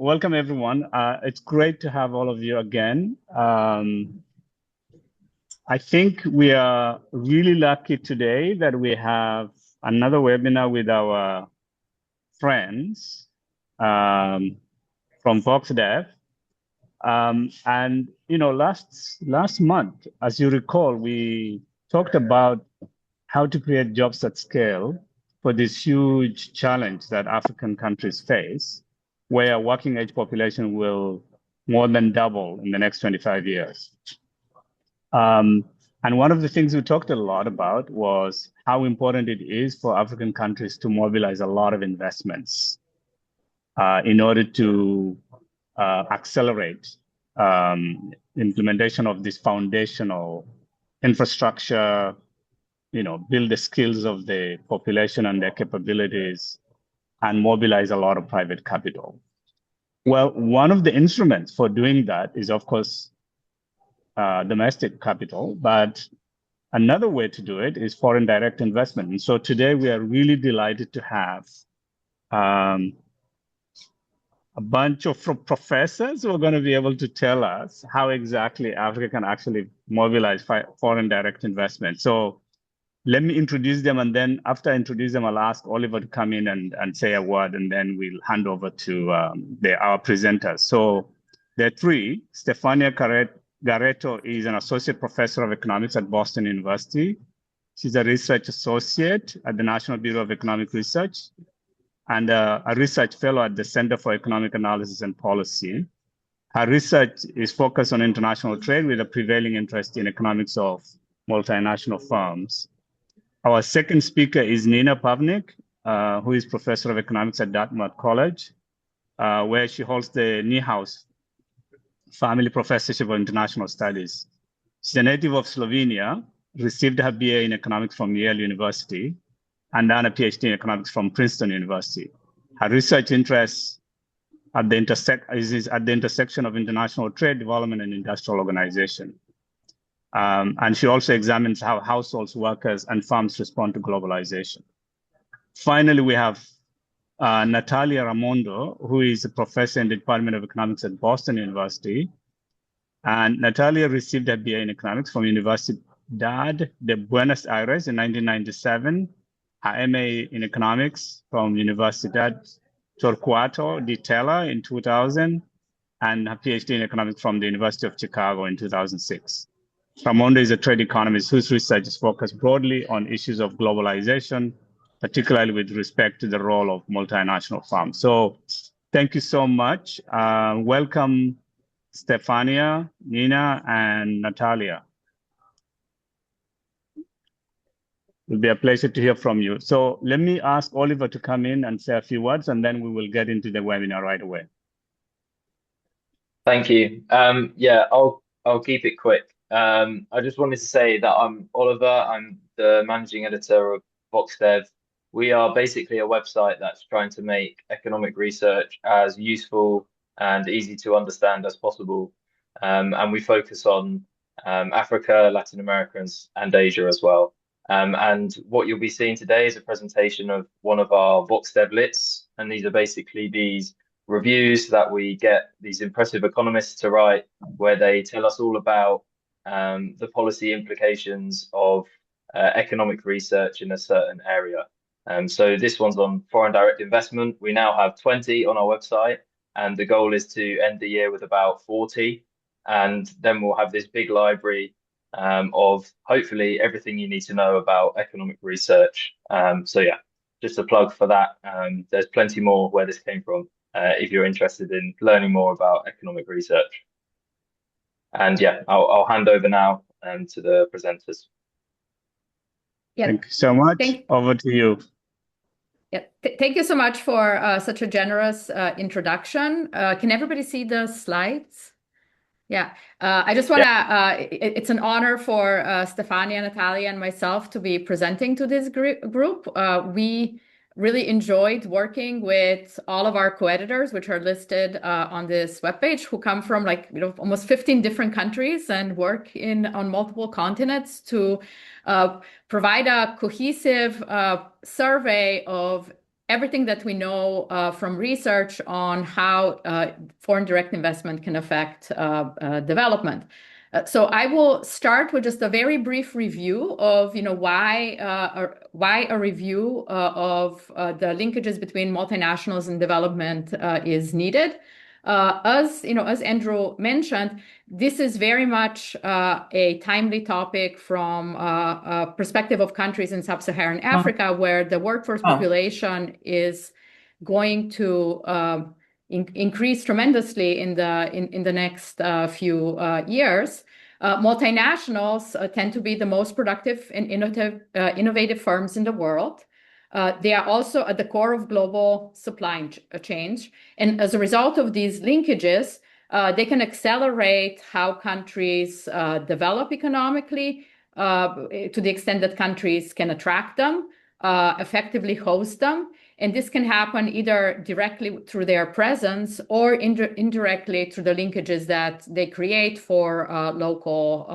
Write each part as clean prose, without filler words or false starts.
welcome everyone. It's great to have all of you again. I think we are really lucky today that we have another webinar with our friends from VoxDev. And last month, as you recall, we talked about how to create jobs at scale for this huge challenge that African countries face, where working age population will more than double in the next 25 years. And one of the things we talked a lot about was how important it is for African countries to mobilize a lot of investments in order to accelerate implementation of this foundational infrastructure, build the skills of the population and their capabilities, and mobilize a lot of private capital. Well, one of the instruments for doing that is, of course, domestic capital, but another way to do it is foreign direct investment. And so today we are really delighted to have a bunch of professors who are going to be able to tell us how exactly Africa can actually mobilize foreign direct investment. So let me introduce them, and then after I introduce them, I'll ask Oliver to come in and say a word, and then we'll hand over to our presenters. So there are three. Stefania Gareto is an associate professor of economics at Boston University. She's a research associate at the National Bureau of Economic Research and a research fellow at the Center for Economic Analysis and Policy. Her research is focused on international trade with a prevailing interest in economics of multinational firms. Our second speaker is Nina Pavnik, who is professor of economics at Dartmouth College, where she holds the Niehaus Family Professorship of International Studies. She's a native of Slovenia, received her BA in economics from Yale University, and done a PhD in economics from Princeton University. Her research interests is at the intersection of international trade, development, and industrial organization. And she also examines how households, workers, and firms respond to globalization. Finally, we have Natalia Ramondo, who is a professor in the Department of Economics at Boston University. And Natalia received her BA in economics from Universidad de Buenos Aires in 1997, her MA in economics from Universidad Torquato di Tella in 2000, and her PhD in economics from the University of Chicago in 2006. Ramondo is a trade economist whose research is focused broadly on issues of globalization, particularly with respect to the role of multinational firms. So thank you so much. Welcome, Stefania, Nina, and Natalia. It'll be a pleasure to hear from you. So let me ask Oliver to come in and say a few words, and then we will get into the webinar right away. Thank you. Yeah, I'll keep it quick. I just wanted to say that I'm Oliver. I'm the managing editor of VoxDev. We are basically a website that's trying to make economic research as useful and easy to understand as possible. And we focus on Africa, Latin America, and Asia as well. And what you'll be seeing today is a presentation of one of our VoxDev lists. And these are basically these reviews that we get these impressive economists to write, where they tell us all about the policy implications of economic research in a certain area. So this one's on foreign direct investment. We now have 20 on our website, and the goal is to end the year with about 40. And then we'll have this big library of hopefully everything you need to know about economic research. So yeah, just a plug for that. There's plenty more where this came from if you're interested in learning more about economic research. And yeah, I'll hand over now to the presenters. Yeah. Thank you so much. Over to you. Yeah, thank you so much for such a generous introduction. Can everybody see the slides? Yeah, I just want to, it's an honor for Stefania, Natalia, and myself to be presenting to this group. We really enjoyed working with all of our co-editors, which are listed on this webpage, who come from almost 15 different countries and work on multiple continents to provide a cohesive survey of everything that we know from research on how foreign direct investment can affect development. So I will start with just a very brief review of, why a review of the linkages between multinationals and development is needed. As Andrew mentioned, this is very much a timely topic from a perspective of countries in sub-Saharan Africa, where the workforce population is going to increase tremendously in the next few years. Multinationals tend to be the most productive and innovative firms in the world. They are also at the core of global supply chains. And as a result of these linkages, they can accelerate how countries develop economically to the extent that countries can attract them, effectively host them. And this can happen either directly through their presence or indirectly through the linkages that they create for local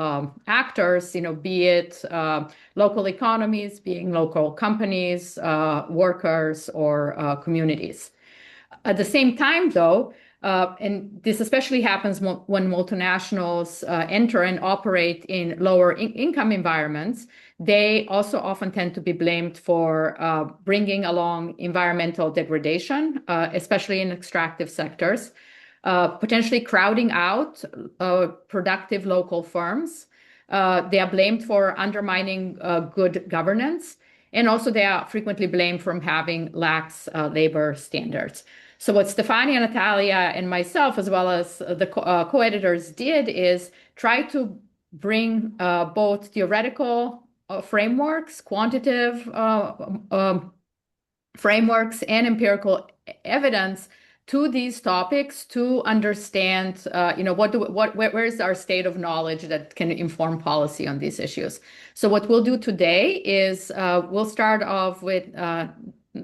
actors, be it local economies, being local companies, workers, or communities. At the same time, though, and this especially happens when multinationals enter and operate in lower income environments, they also often tend to be blamed for bringing along environmental degradation, especially in extractive sectors, potentially crowding out productive local firms. They are blamed for undermining good governance, and also they are frequently blamed for having lax labor standards. So what Stefania, Natalia, and myself, as well as the co-editors did is try to bring both theoretical frameworks, quantitative frameworks, and empirical evidence to these topics to understand, where is our state of knowledge that can inform policy on these issues. So what we'll do today is we'll start off with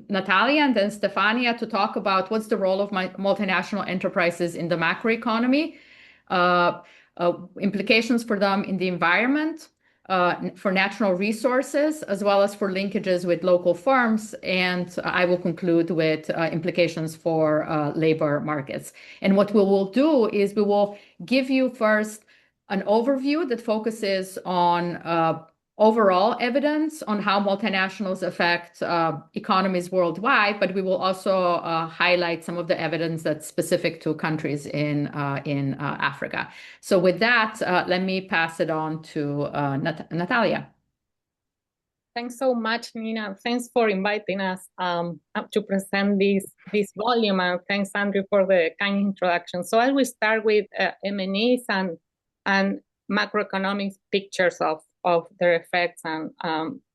Natalia and then Stefania to talk about what's the role of multinational enterprises in the macroeconomy, implications for them in the environment, for natural resources, as well as for linkages with local firms. And I will conclude with implications for labor markets. And what we will do is we will give you first an overview that focuses on overall evidence on how multinationals affect economies worldwide, but we will also highlight some of the evidence that's specific to countries in Africa. So with that, let me pass it on to Natalia. Thanks so much, Nina. Thanks for inviting us to present this volume, and thanks, Andrew, for the kind introduction. So I will start with MNEs and macroeconomic pictures of their effects and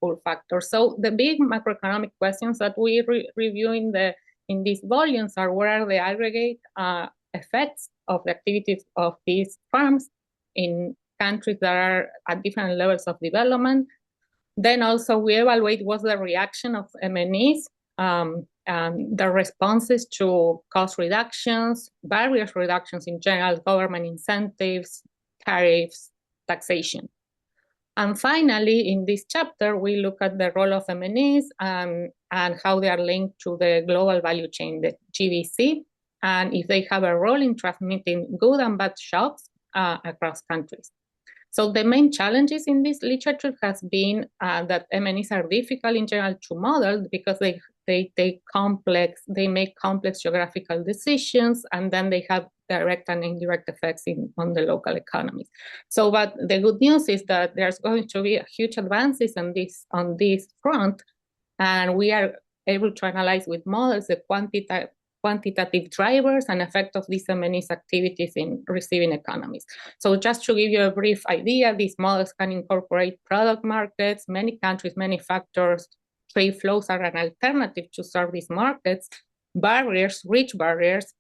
pull factors. So the big macroeconomic questions that we review in these volumes are: what are the aggregate effects of the activities of these firms in countries that are at different levels of development? Then also we evaluate what's the reaction of MNEs, the responses to cost reductions, barriers reductions in general, government incentives, tariffs, taxation. And finally, in this chapter, we look at the role of MNEs and how they are linked to the global value chain, the GVC, and if they have a role in transmitting good and bad shocks across countries. So the main challenges in this literature has been that MNEs are difficult in general to model because they make complex geographical decisions, and then they have direct and indirect effects on the local economies. So, but the good news is that there's going to be huge advances on this front, and we are able to analyze with models the quantitative drivers and effect of these MNEs activities in receiving economies. So just to give you a brief idea, these models can incorporate product markets, many countries, many factors. Trade flows are an alternative to serve these markets. Barriers, rich barriers.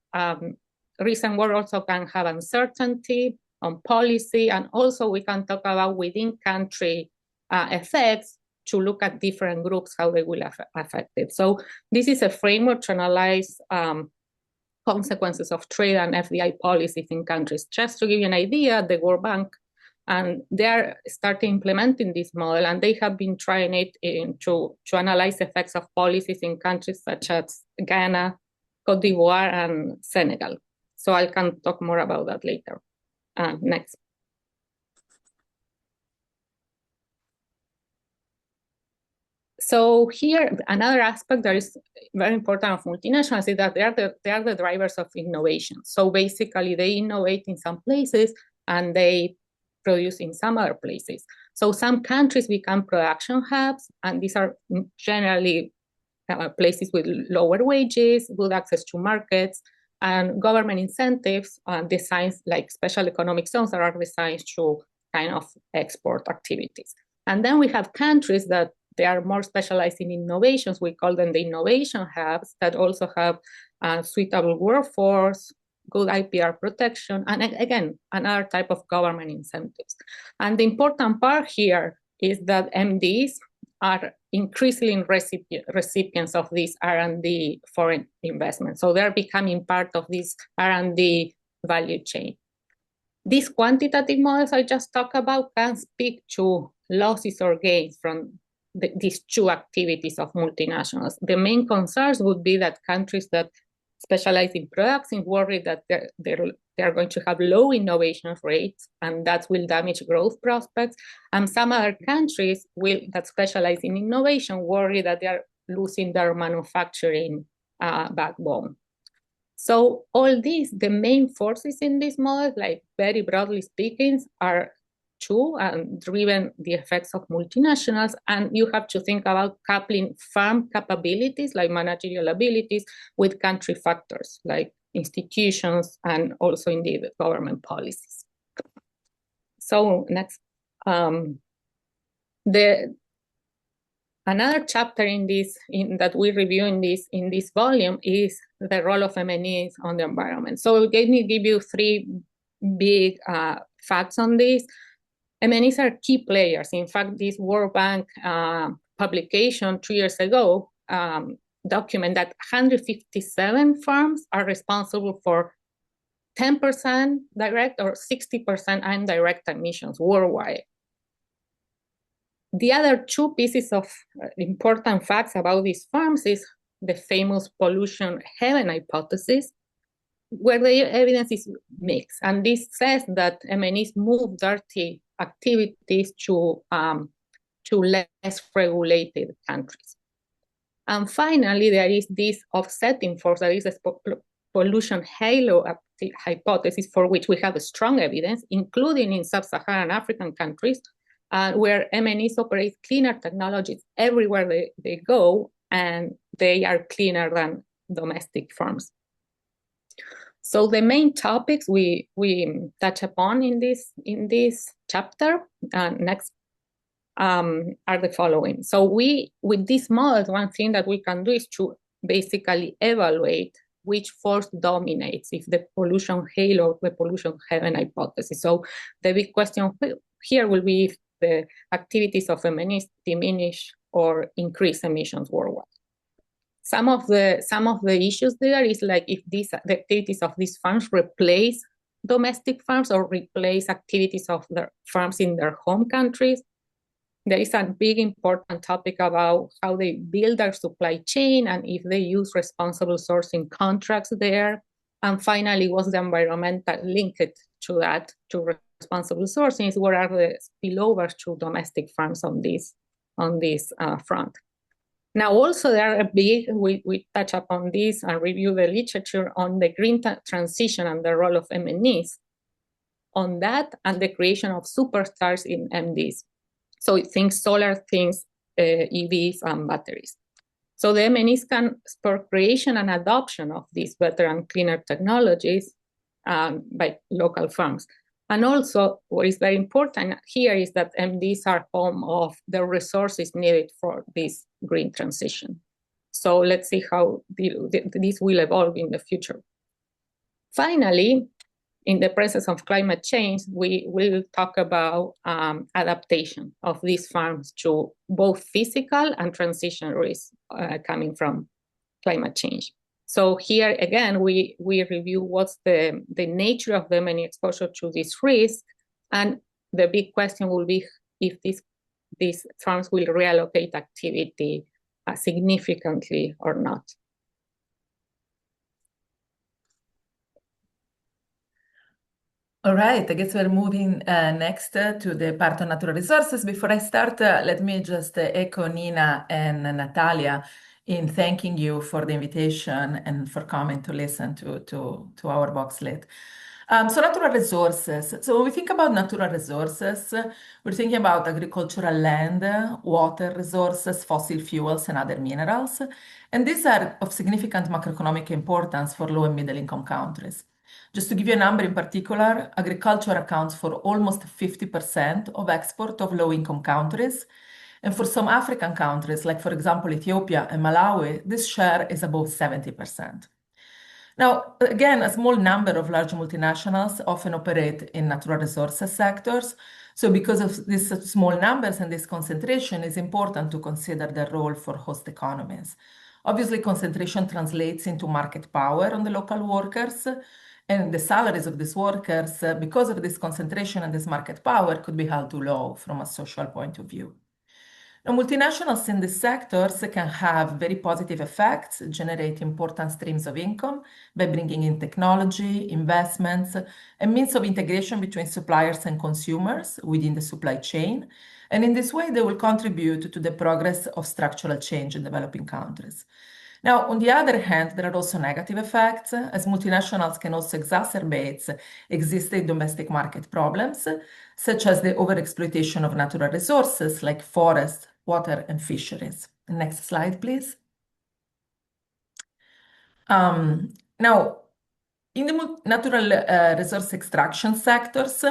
Recent work also can have uncertainty on policy, and also we can talk about within country effects to look at different groups, how they will affect it. So this is a framework to analyze consequences of trade and FDI policies in countries. Just to give you an idea, the World Bank And they are starting implementing this model, and they have been trying it to analyze effects of policies in countries such as Ghana, Cote d'Ivoire, and Senegal. So I can talk more about that later. Next. So here, another aspect that is very important of multinationals is that they are the drivers of innovation. So basically, they innovate in some places and they produce in some other places. So some countries become production hubs, and these are generally places with lower wages, good access to markets, and government incentives designed like special economic zones that are designed to kind of export activities. And then we have countries that they are more specialized in innovations. We call them the innovation hubs that also have a suitable workforce, good IPR protection, and again, another type of government incentives. And the important part here is that MDs are increasingly recipients of this R&D foreign investment. So they're becoming part of this R&D value chain. These quantitative models I just talked about can speak to losses or gains from these two activities of multinationals. The main concerns would be that countries that specialize in products worry that they're going to have low innovation rates, and that will damage growth prospects. And some other countries that specialize in innovation worry that they are losing their manufacturing backbone. So all these, the main forces in this model, like very broadly speaking, are two and driven the effects of multinationals. And you have to think about coupling firm capabilities like managerial abilities with country factors like institutions and also indeed government policies. So next, another chapter that we review in this volume is the role of MNEs on the environment. So let me give you three big facts on this. MNEs are key players. In fact, this World Bank publication 2 years ago document that 157 firms are responsible for 10% direct or 60% indirect emissions worldwide. The other two pieces of important facts about these firms is the famous pollution heaven hypothesis, where the evidence is mixed. And this says that MNEs move dirty activities to less regulated countries. And finally, there is this offsetting force, that is a pollution halo hypothesis, for which we have strong evidence, including in sub-Saharan African countries, where MNEs operate cleaner technologies everywhere they go, and they are cleaner than domestic firms. So the main topics we touch upon in this chapter next are the following. So with these models, one thing that we can do is to basically evaluate which force dominates, if the pollution halo or the pollution heaven hypothesis. So the big question here will be if the activities of MNEs diminish or increase emissions worldwide. Some of the issues there is like if the activities of these firms replace domestic firms or replace activities of their firms in their home countries. There is a big important topic about how they build their supply chain and if they use responsible sourcing contracts there. And finally, what's the environmental linked to that, to responsible sourcing? What are the spillovers to domestic firms on this front? Now, also there are we touch upon this and review the literature on the green transition and the role of MNEs on that and the creation of superstars in MDs. So it thinks solar, things, EVs and batteries. So the MNEs can spur creation and adoption of these better and cleaner technologies by local firms. And also, what is very important here is that MDs are home of the resources needed for this green transition. So let's see how this will evolve in the future. Finally, in the presence of climate change, we will talk about adaptation of these farms to both physical and transition risks coming from climate change. So here again, we review what's the nature of the MNE exposure to this risk and the big question will be if these firms will reallocate activity significantly or not. All right, I guess we're moving next to the part on natural resources. Before I start, let me just echo Nina and Natalia in thanking you for the invitation and for coming to listen to our Voxlit. So natural resources. So when we think about natural resources, we're thinking about agricultural land, water resources, fossil fuels, and other minerals. And these are of significant macroeconomic importance for low and middle income countries. Just to give you a number in particular, agriculture accounts for almost 50% of export of low-income countries. And for some African countries, like for example, Ethiopia and Malawi, this share is above 70%. Now, again, a small number of large multinationals often operate in natural resources sectors. So because of these small numbers and this concentration, it's important to consider their role for host economies. Obviously, concentration translates into market power on the local workers, and the salaries of these workers, because of this concentration and this market power, could be held too low from a social point of view. Now, multinationals in these sectors can have very positive effects, generate important streams of income by bringing in technology, investments, and means of integration between suppliers and consumers within the supply chain. And in this way, they will contribute to the progress of structural change in developing countries. Now, on the other hand, there are also negative effects, as multinationals can also exacerbate existing domestic market problems, such as the overexploitation of natural resources like forests, water, and fisheries. Next slide, please. Now, in the natural resource extraction sectors,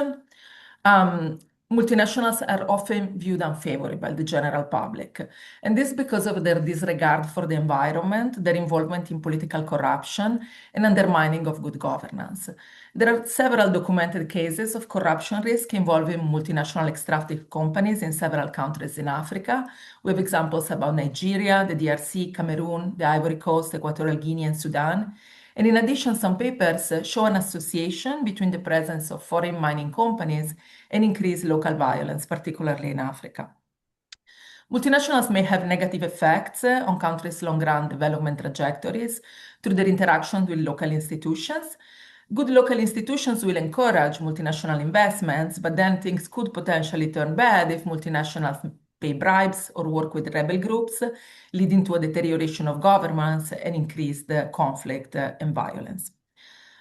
multinationals are often viewed unfavorably by the general public. And this because of their disregard for the environment, their involvement in political corruption, and undermining of good governance. There are several documented cases of corruption risk involving multinational extractive companies in several countries in Africa. We have examples about Nigeria, the DRC, Cameroon, the Ivory Coast, Equatorial Guinea, and Sudan. And in addition, some papers show an association between the presence of foreign mining companies and increased local violence, particularly in Africa. Multinationals may have negative effects on countries' long-run development trajectories through their interaction with local institutions. Good local institutions will encourage multinational investments, but then things could potentially turn bad if multinationals pay bribes or work with rebel groups, leading to a deterioration of governance and increased conflict and violence.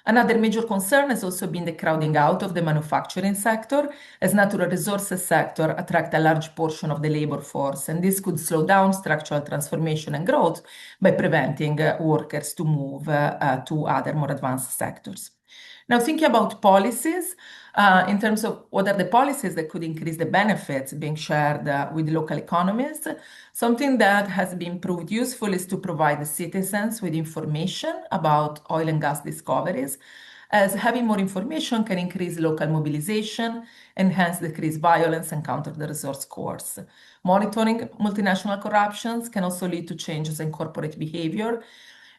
Another major concern has also been the crowding out of the manufacturing sector, as natural resources sector attract a large portion of the labor force, and this could slow down structural transformation and growth by preventing workers to move to other more advanced sectors. Now, thinking about policies, in terms of what are the policies that could increase the benefits being shared with local economies, something that has been proved useful is to provide the citizens with information about oil and gas discoveries, as having more information can increase local mobilization and hence decrease violence and counter the resource course. Monitoring multinational corruptions can also lead to changes in corporate behavior.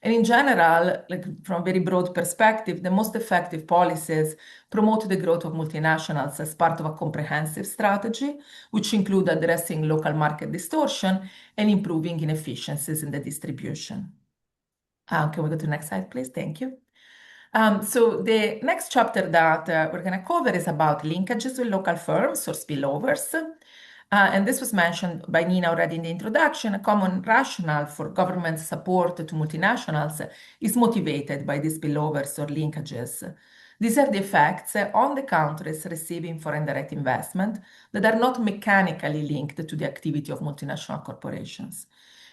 And in general, from a very broad perspective, the most effective policies promote the growth of multinationals as part of a comprehensive strategy, which include addressing local market distortion and improving inefficiencies in the distribution. Can we go to the next slide, please? Thank you. So the next chapter that we're going to cover is about linkages with local firms or spillovers. And this was mentioned by Nina already in the introduction. A common rationale for government support to multinationals is motivated by these spillovers or linkages. These are the effects on the countries receiving foreign direct investment that are not mechanically linked to the activity of multinational corporations.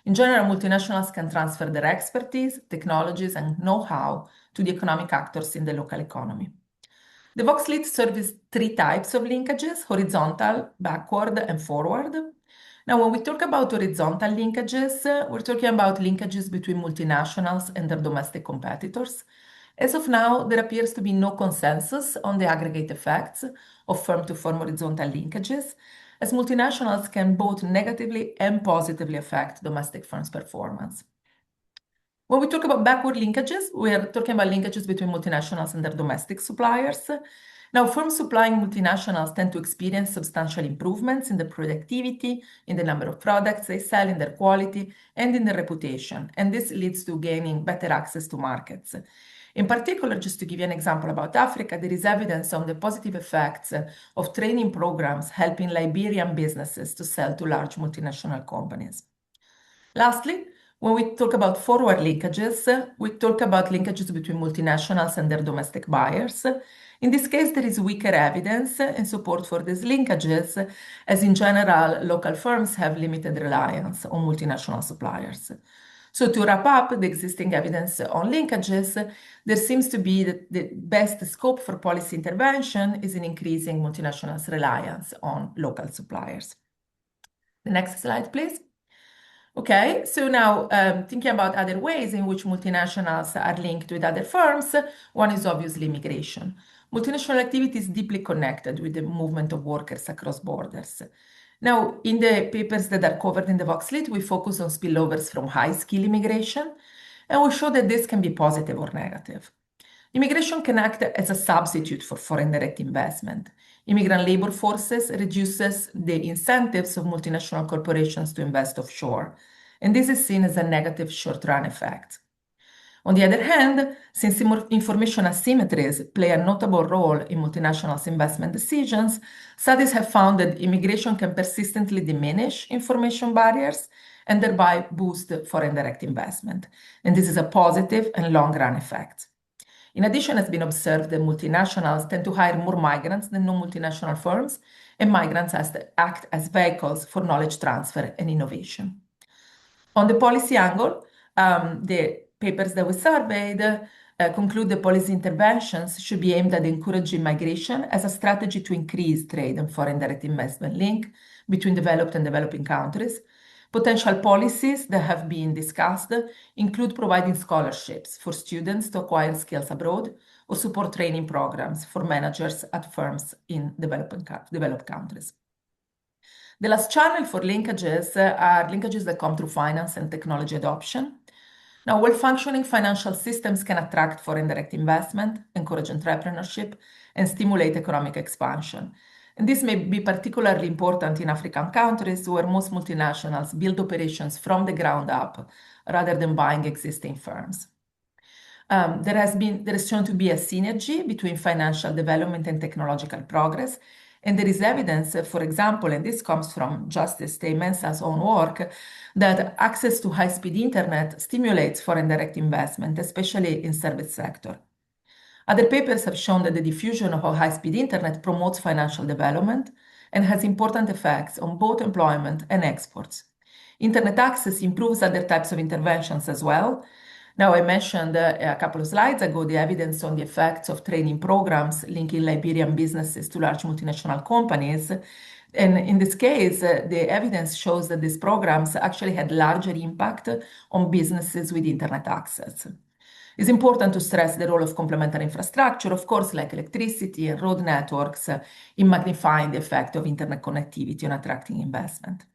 In general, multinationals can transfer their expertise, technologies, and know-how to the economic actors in the local economy. The Voxlit serves three types of linkages: horizontal, backward, and forward. Now, when we talk about horizontal linkages, we're talking about linkages between multinationals and their domestic competitors. As of now, there appears to be no consensus on the aggregate effects of firm-to-firm horizontal linkages, as multinationals can both negatively and positively affect domestic firms' performance. When we talk about backward linkages, we are talking about linkages between multinationals and their domestic suppliers. Now, firms supplying multinationals tend to experience substantial improvements in their productivity, in the number of products they sell, in their quality, and in their reputation. And this leads to gaining better access to markets. In particular, just to give you an example about Africa, there is evidence on the positive effects of training programs helping Liberian businesses to sell to large multinational companies. Lastly, when we talk about forward linkages, we talk about linkages between multinationals and their domestic buyers. In this case, there is weaker evidence and support for these linkages, as in general, local firms have limited reliance on multinational suppliers. So to wrap up the existing evidence on linkages, there seems to be the best scope for policy intervention is in increasing multinationals' reliance on local suppliers. The next slide, please. Okay, so now thinking about other ways in which multinationals are linked with other firms, one is obviously migration. Multinational activity is deeply connected with the movement of workers across borders. Now, in the papers that are covered in the Voxlit, we focus on spillovers from high-skill immigration, and we show that this can be positive or negative. Immigration can act as a substitute for foreign direct investment. Immigrant labor forces reduces the incentives of multinational corporations to invest offshore, and this is seen as a negative short-run effect. On the other hand, since information asymmetries play a notable role in multinationals' investment decisions, studies have found that immigration can persistently diminish information barriers and thereby boost foreign direct investment. And this is a positive and long-run effect. In addition, it's been observed that multinationals tend to hire more migrants than non-multinational firms, and migrants act as vehicles for knowledge transfer and innovation. On the policy angle, the papers that we surveyed conclude that policy interventions should be aimed at encouraging migration as a strategy to increase trade and foreign direct investment link between developed and developing countries. Potential policies that have been discussed include providing scholarships for students to acquire skills abroad or support training programs for managers at firms in developed countries. The last channel for linkages are linkages that come through finance and technology adoption. Now, well-functioning financial systems can attract foreign direct investment, encourage entrepreneurship, and stimulate economic expansion. And this may be particularly important in African countries where most multinationals build operations from the ground up rather than buying existing firms. There is shown to be a synergy between financial development and technological progress. And there is evidence, for example, and this comes from Justice Mensah's own work, that access to high-speed internet stimulates foreign direct investment, especially in service sector. Other papers have shown that the diffusion of high-speed internet promotes financial development and has important effects on both employment and exports. Internet access improves other types of interventions as well. Now, I mentioned a couple of slides ago the evidence on the effects of training programs linking Liberian businesses to large multinational companies. And in this case, the evidence shows that these programs actually had larger impact on businesses with internet access. It's important to stress the role of complementary infrastructure, of course, like electricity and road networks, in magnifying the effect of internet connectivity on attracting investment.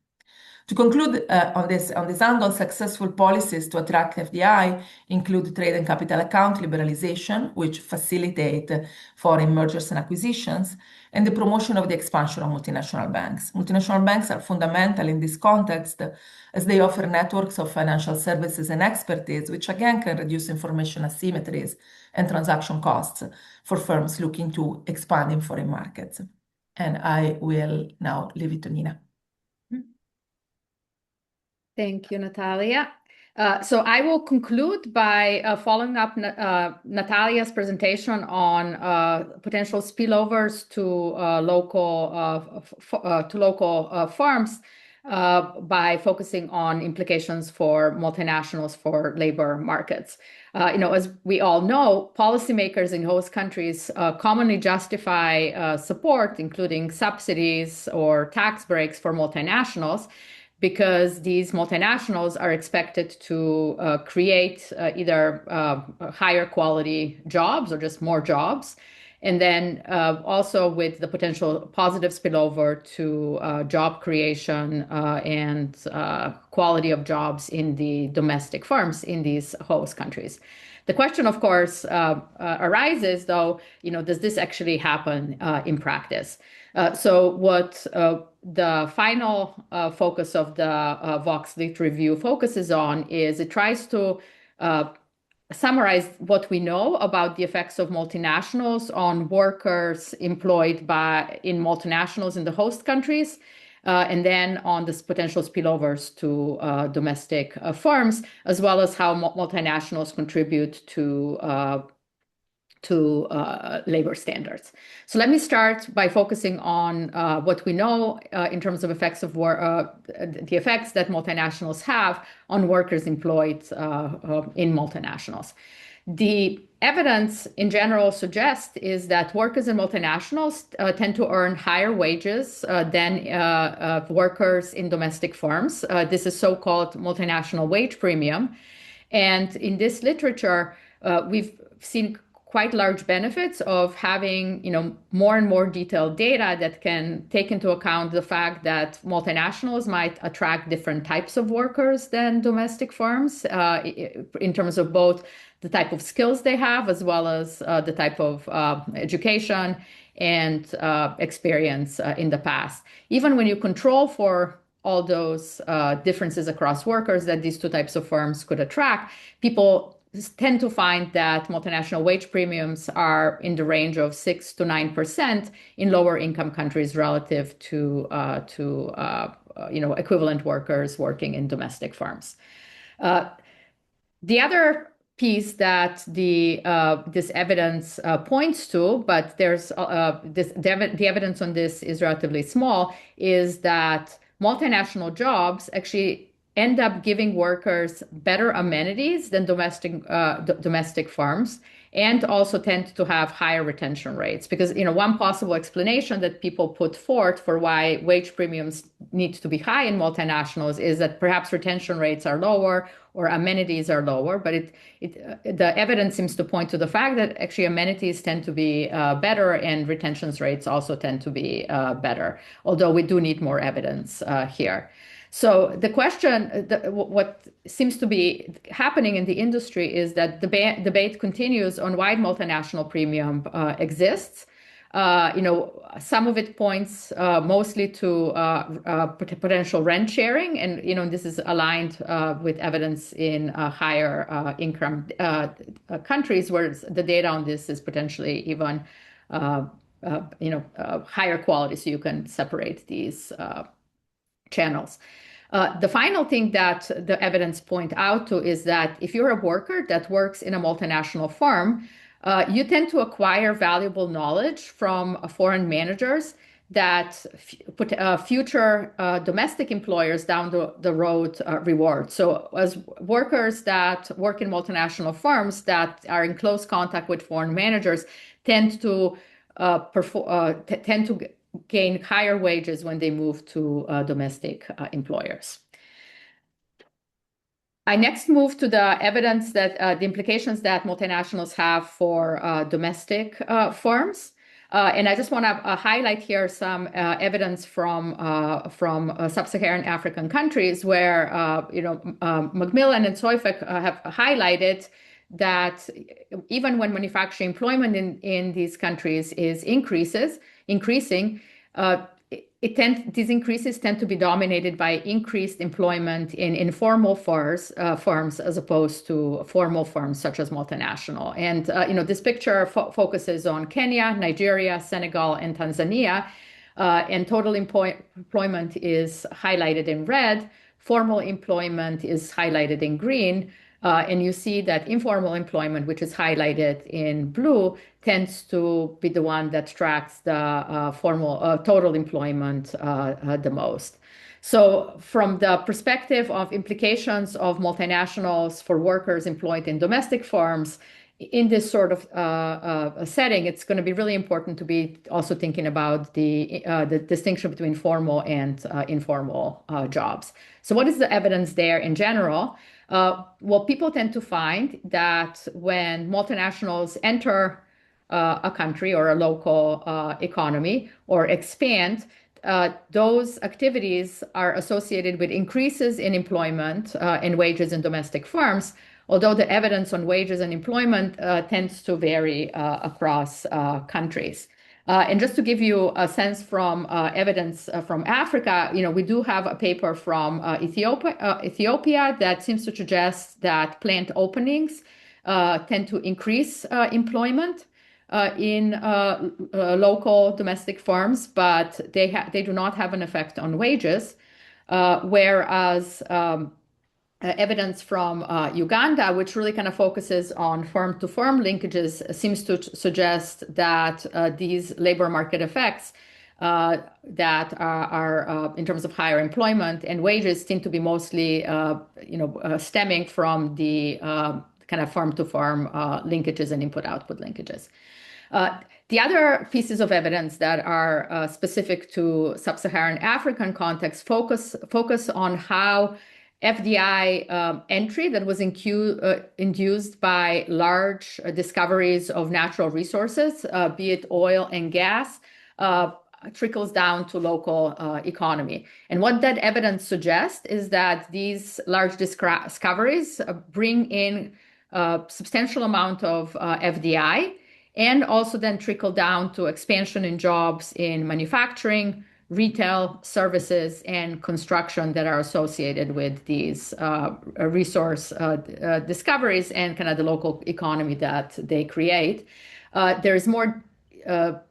To conclude on this angle, successful policies to attract FDI include trade and capital account liberalization, which facilitate foreign mergers and acquisitions, and the promotion of the expansion of multinational banks. Multinational banks are fundamental in this context as they offer networks of financial services and expertise, which again can reduce information asymmetries and transaction costs for firms looking to expand in foreign markets. And I will now leave it to Nina. Thank you, Natalia. So I will conclude by following up Natalia's presentation on potential spillovers to local firms by focusing on implications for multinationals for labor markets. As we all know, policymakers in host countries commonly justify support, including subsidies or tax breaks for multinationals, because these multinationals are expected to create either higher quality jobs or just more jobs, and then also with the potential positive spillover to job creation and quality of jobs in the domestic firms in these host countries. The question, of course, arises, though, does this actually happen in practice? So what the final focus of the Vox Lit review focuses on is it tries to summarize what we know about the effects of multinationals on workers employed in multinationals in the host countries, and then on the potential spillovers to domestic firms, as well as how multinationals contribute to labor standards. So let me start by focusing on what we know in terms of effects of the effects that multinationals have on workers employed in multinationals. The evidence in general suggests is that workers in multinationals tend to earn higher wages than workers in domestic firms. This is so-called multinational wage premium. And in this literature, we've seen quite large benefits of having, more and more detailed data that can take into account the fact that multinationals might attract different types of workers than domestic firms in terms of both the type of skills they have, as well as the type of education and experience in the past. Even when you control for all those differences across workers that these two types of firms could attract, people tend to find that multinational wage premiums are in the range of 6 to 9% in lower income countries relative to equivalent workers working in domestic firms. The other piece that this evidence points to, but there's the evidence on this is relatively small, is that multinational jobs actually end up giving workers better amenities than domestic firms, and also tend to have higher retention rates. Because one possible explanation that people put forth for why wage premiums need to be high in multinationals is that perhaps retention rates are lower or amenities are lower, but the evidence seems to point to the fact that actually amenities tend to be better and retention rates also tend to be better, although we do need more evidence here. So the question, what seems to be happening in the industry is that the debate continues on why multinational premium exists. Some of it points mostly to potential rent sharing, and this is aligned with evidence in higher income countries, where the data on this is potentially even higher quality, so you can separate these channels. The final thing that the evidence point out to is that if you're a worker that works in a multinational firm, you tend to acquire valuable knowledge from foreign managers that future domestic employers down the road reward. So as workers that work in multinational firms that are in close contact with foreign managers tend to gain higher wages when they move to domestic employers. I next move to the evidence that the implications that multinationals have for domestic firms. And I just want to highlight here some evidence from sub-Saharan African countries where, Macmillan and Soifek have highlighted that even when manufacturing employment in these countries is increasing, these increases tend to be dominated by increased employment in informal firms as opposed to formal firms such as multinational. And this picture focuses on Kenya, Nigeria, Senegal, and Tanzania, and total employment is highlighted in red. Formal employment is highlighted in green. And you see that informal employment, which is highlighted in blue, tends to be the one that tracks the total employment the most. So from the perspective of implications of multinationals for workers employed in domestic firms, in this sort of setting, it's going to be really important to be also thinking about the distinction between formal and informal jobs. So what is the evidence there in general? Well, people tend to find that when multinationals enter a country or a local economy or expand, those activities are associated with increases in employment and wages in domestic firms, although the evidence on wages and employment tends to vary across countries. And just to give you a sense from evidence from Africa, we do have a paper from Ethiopia that seems to suggest that plant openings tend to increase employment in local domestic firms, but they do not have an effect on wages, whereas evidence from Uganda, which really kind of focuses on firm-to-firm linkages, seems to suggest that these labor market effects that are in terms of higher employment and wages seem to be mostly, stemming from the kind of firm-to-firm linkages and input-output linkages. The other pieces of evidence that are specific to sub-Saharan African context focus on how FDI entry that was induced by large discoveries of natural resources, be it oil and gas, trickles down to local economy. And what that evidence suggests is that these large discoveries bring in a substantial amount of FDI, and also then trickle down to expansion in jobs in manufacturing, retail, services, and construction that are associated with these resource discoveries and kind of the local economy that they create. There is more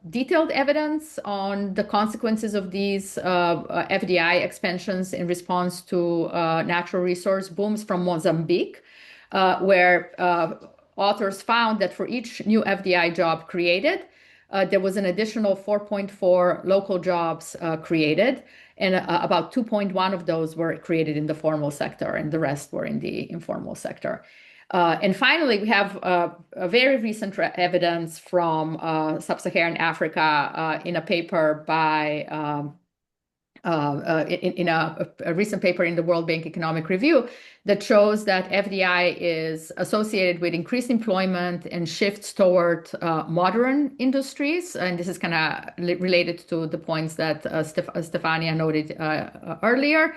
detailed evidence on the consequences of these FDI expansions in response to natural resource booms from Mozambique, where authors found that for each new FDI job created, there was an additional 4.4 local jobs created, and about 2.1 of those were created in the formal sector, and the rest were in the informal sector. And finally, we have a very recent evidence from sub-Saharan Africa in a paper by in a recent paper in the World Bank Economic Review that shows that FDI is associated with increased employment and shifts toward modern industries. And this is kind of related to the points that Stefania noted earlier,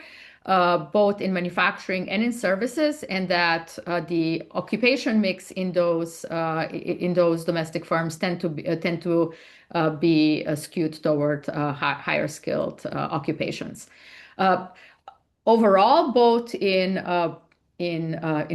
both in manufacturing and in services, and that the occupation mix in those domestic firms tend to be skewed toward higher skilled occupations. Overall, both in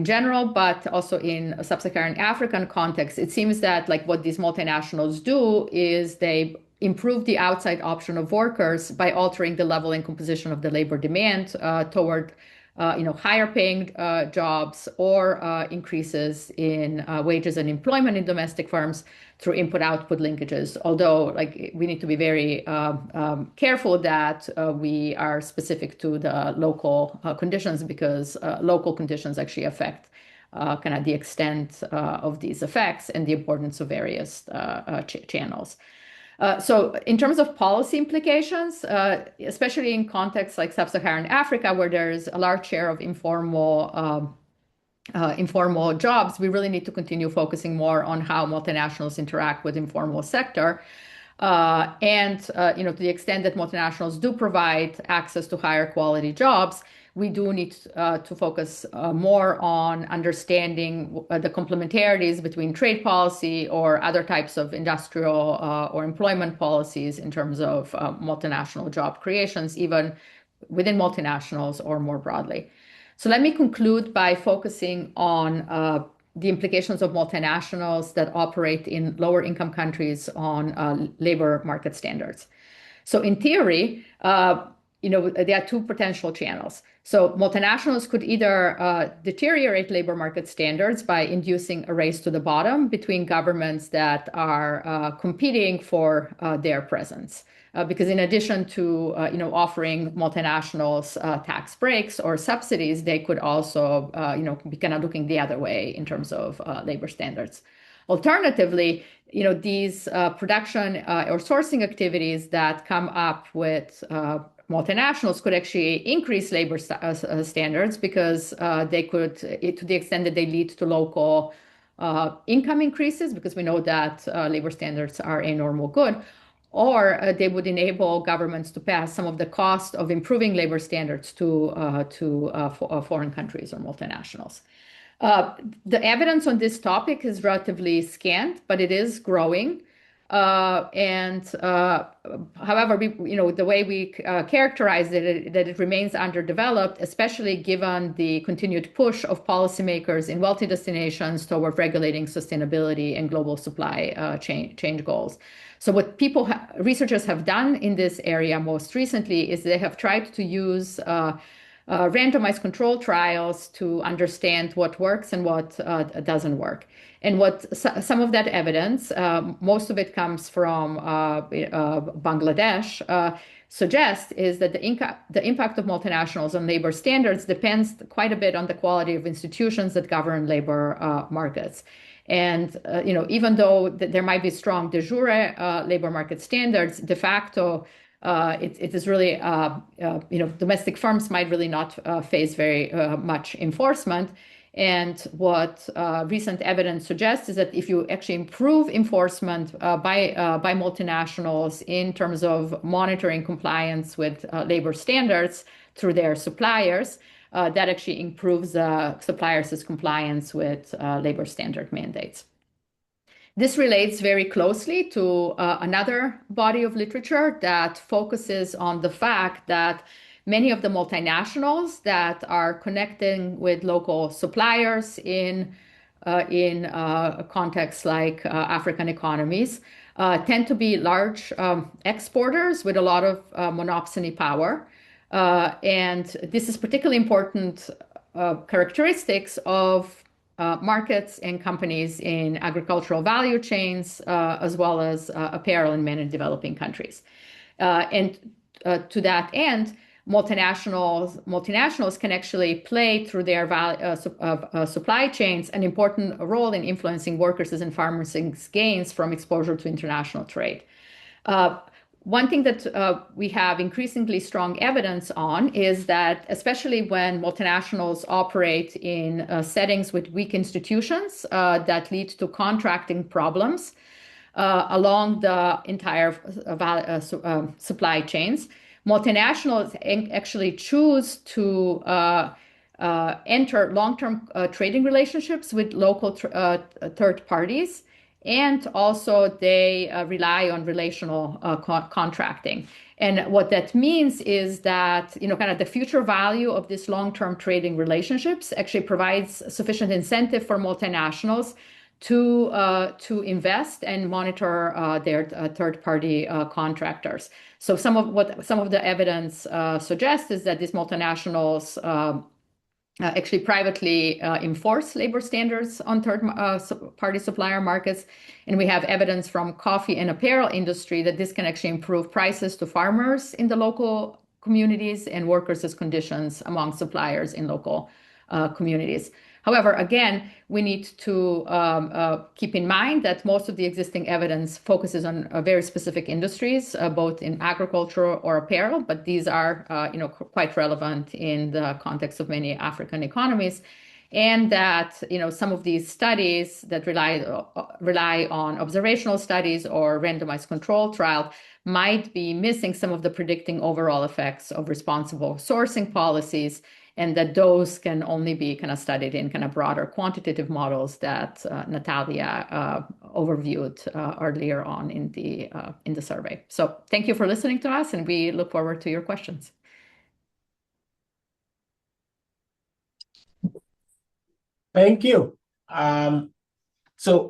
general, but also in sub-Saharan African context, it seems that like what these multinationals do is they improve the outside option of workers by altering the level and composition of the labor demand toward higher paying jobs or increases in wages and employment in domestic firms through input-output linkages. Although, like, we need to be very careful that we are specific to the local conditions, because local conditions actually affect kind of the extent of these effects and the importance of various channels. So in terms of policy implications, especially in contexts like sub-Saharan Africa, where there's a large share of informal jobs, we really need to continue focusing more on how multinationals interact with informal sector. And to the extent that multinationals do provide access to higher quality jobs, we do need to focus more on understanding the complementarities between trade policy or other types of industrial or employment policies in terms of multinational job creations, even within multinationals or more broadly. So let me conclude by focusing on the implications of multinationals that operate in lower income countries on labor market standards. So in theory, there are two potential channels. So multinationals could either deteriorate labor market standards by inducing a race to the bottom between governments that are competing for their presence. Because in addition to offering multinationals tax breaks or subsidies, they could also be kind of looking the other way in terms of labor standards. Alternatively, these production or sourcing activities that come up with multinationals could actually increase labor standards, because they could, to the extent that they lead to local income increases, because we know that labor standards are a normal good, or they would enable governments to pass some of the cost of improving labor standards to foreign countries or multinationals. The evidence on this topic is relatively scant, but it is growing. However, the way we characterize it, that it remains underdeveloped, especially given the continued push of policymakers in wealthy destinations toward regulating sustainability and global supply chain goals. So what researchers have done in this area most recently is they have tried to use randomized control trials to understand what works and what doesn't work. And some of that evidence, most of it comes from Bangladesh, suggests is that the impact of multinationals on labor standards depends quite a bit on the quality of institutions that govern labor markets. And even though there might be strong de jure labor market standards, de facto, it is really, domestic firms might really not face very much enforcement. And what recent evidence suggests is that if you actually improve enforcement by multinationals in terms of monitoring compliance with labor standards through their suppliers, that actually improves suppliers' compliance with labor standard mandates. This relates very closely to another body of literature that focuses on the fact that many of the multinationals that are connecting with local suppliers in contexts like African economies tend to be large exporters with a lot of monopsony power. And this is particularly important characteristics of markets and companies in agricultural value chains, as well as apparel in many developing countries. And to that end, multinationals can actually play through their supply chains an important role in influencing workers' and farmers' gains from exposure to international trade. One thing that we have increasingly strong evidence on is that, especially when multinationals operate in settings with weak institutions that lead to contracting problems along the entire supply chains, multinationals actually choose to enter long-term trading relationships with local third parties. And also they rely on relational contracting. And what that means is that, kind of the future value of this long-term trading relationships actually provides sufficient incentive for multinationals to invest and monitor their third-party contractors. So some of the evidence suggests is that these multinationals actually privately enforce labor standards on third-party supplier markets. And we have evidence from coffee and apparel industry that this can actually improve prices to farmers in the local communities and workers' conditions among suppliers in local communities. However, again, we need to keep in mind that most of the existing evidence focuses on very specific industries, both in agriculture or apparel, but these are quite relevant in the context of many African economies. And that some of these studies that rely on observational studies or randomized control trial might be missing some of the predicting overall effects of responsible sourcing policies, and that those can only be kind of studied in kind of broader quantitative models that Natalia overviewed earlier on in the survey. So thank you for listening to us, and we look forward to your questions. Thank you. So